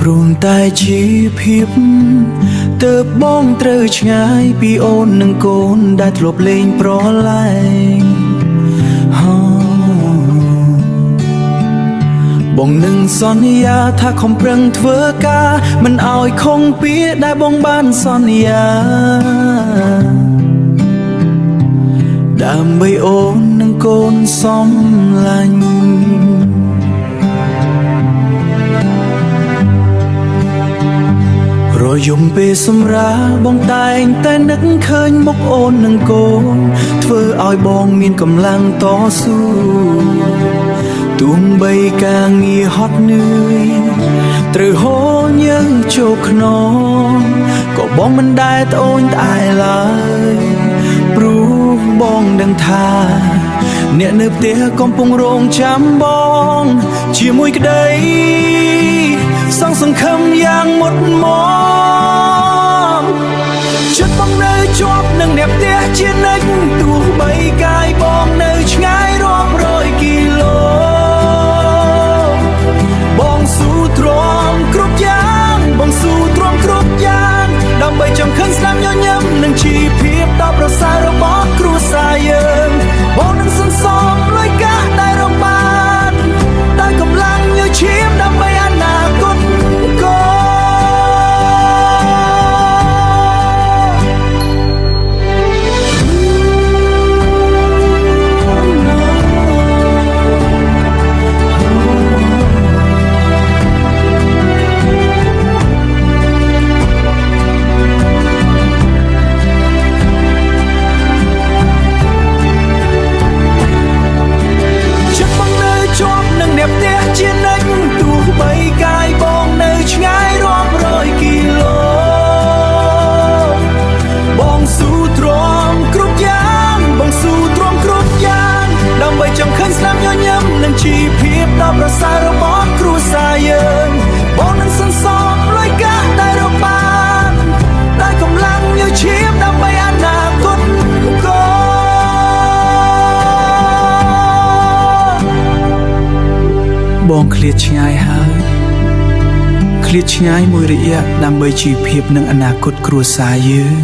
រូនតែជីភាពទើបបងត្រូវឆ្ងាយពីអូននិងកូនដែលធ្លាប់លេងប្រឡែងបងនឹងសន្យាថាខំប្រឹងធ្វើការមិនឲ្យខុងពីដែលបងបានសន្យាដើម្បីអូននិងកូនសំឡាញ់រយំពេលសម្រាបងតែងតែនឹកឃើញមុខអូននិងកូនធ្វើឲ្យបងមានកម្លាំងតស៊ូទោះបីការងារហត់នឿយត្រូវហូរញើសចូលខ្នងក៏បងមិនដែលត្អូញត្អែឡើយព្រោះបងដឹងថាអ្នកនៅផ្ទះកំពុងរងចាំបងជាមួយក្តីសង្ឃឹមយ៉ាងមុតមមចិត្តបងនៅជាប់នឹងអ្នកផ្ទះជានិច្ចទោះបីកាយបងនៅឆ្ងាយរាប់រយគីឡូបងស៊ូទ្រាំគ្រប់យ៉ាងបងស៊ូទ្រាំគ្រប់យ៉ាងដើម្បីចង់ឃើញស្នាមញញឹមនិងជីវភាពដ៏ប្រសើររបស់គ្រួសារយើងបងនឹងសន្សំលុយកាក់ដែលរកបានដោយកម្លាំងញើសឈាមដើម្បីអនាគតកូនជានិច្ចទោះបីកាយបងនៅឆ្ងាយរាប់រយគីឡូបងស៊ូទ្រាំគ្រប់យ៉ាងបងស៊ូទ្រាំគ្រប់យ៉ាងដើម្បីចង់ឃើញស្នាមញញឹមនិងជីវភាពដ៏ប្រសើររបស់គ្រួសារយើងបងនឹងសន្សំលុយកាក់ដែលរកបានដោយកម្លាំងញើសឈាមដើម្បីអនាគតកូនបងឃ្លាតឆ្ងាយហើយឃ្លាតឆ្ងាយមួយរយៈដើម្បីជីវភាពនិងអនាគតគ្រួសារយើង